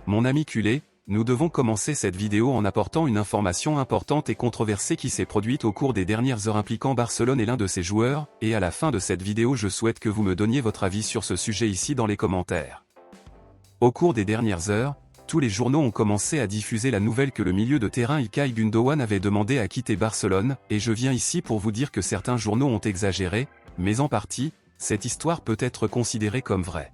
Mon ami culé, nous devons commencer cette vidéo en apportant une information importante et controversée qui s'est produite au cours des dernières heures impliquant Barcelone et l'un de ses joueurs, et à la fin de cette vidéo je souhaite que vous me donniez votre avis sur ce sujet ici dans les commentaires. Au cours des dernières heures, tous les journaux ont commencé à diffuser la nouvelle que le milieu de terrain İlkay Gündoğan avait demandé à quitter Barcelone, et je viens ici pour vous dire que certains journaux ont exagéré, mais en partie, cette histoire peut être considérée comme vraie.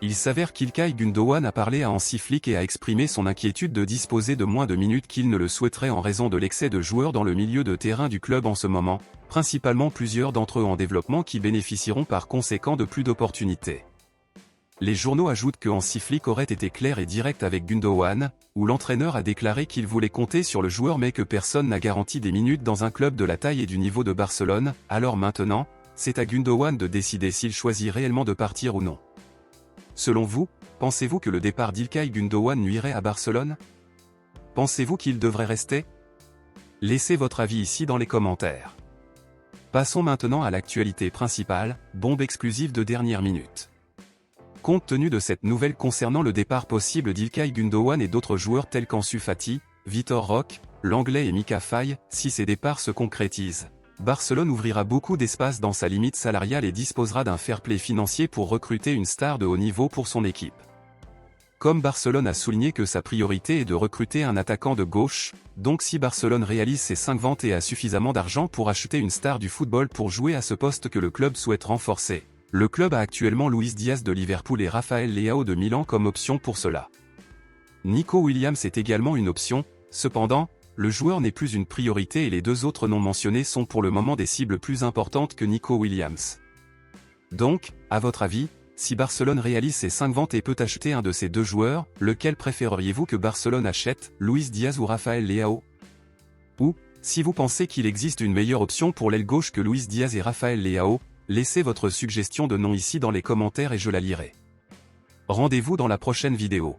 Il s'avère qu'İlkay Gündoğan a parlé à Hansi Flick et a exprimé son inquiétude de disposer de moins de minutes qu'il ne le souhaiterait en raison de l'excès de joueurs dans le milieu de terrain du club en ce moment, principalement plusieurs d'entre eux en développement qui bénéficieront par conséquent de plus d'opportunités. Les journaux ajoutent que Hansi Flick aurait été clair et direct avec Gündoğan, où l'entraîneur a déclaré qu'il voulait compter sur le joueur mais que personne n'a garanti des minutes dans un club de la taille et du niveau de Barcelone, alors maintenant, c'est à Gündoğan de décider s'il choisit réellement de partir ou non. Selon vous, pensez-vous que le départ d'Ilkay Gündoğan nuirait à Barcelone? Pensez-vous qu'il devrait rester? Laissez votre avis ici dans les commentaires. Passons maintenant à l'actualité principale, bombe exclusive de dernière minute. Compte tenu de cette nouvelle concernant le départ possible d'Ilkay Gündoğan et d'autres joueurs tels qu'Ansu Fati, Vitor Roque, Lenglet et Mika Faye, si ces départs se concrétisent, Barcelone ouvrira beaucoup d'espace dans sa limite salariale et disposera d'un fair play financier pour recruter une star de haut niveau pour son équipe. Comme Barcelone a souligné que sa priorité est de recruter un attaquant de gauche, donc si Barcelone réalise ses 5 ventes et a suffisamment d'argent pour acheter une star du football pour jouer à ce poste que le club souhaite renforcer, le club a actuellement Luis Diaz de Liverpool et Rafael Leao de Milan comme option pour cela. Nico Williams est également une option, cependant, le joueur n'est plus une priorité et les deux autres non mentionnés sont pour le moment des cibles plus importantes que Nico Williams. Donc, à votre avis, si Barcelone réalise ses 5 ventes et peut acheter un de ces deux joueurs, lequel préféreriez-vous que Barcelone achète, Luis Diaz ou Rafael Leao? Ou, si vous pensez qu'il existe une meilleure option pour l'aile gauche que Luis Diaz et Rafael Leao, laissez votre suggestion de nom ici dans les commentaires et je la lirai. Rendez-vous dans la prochaine vidéo.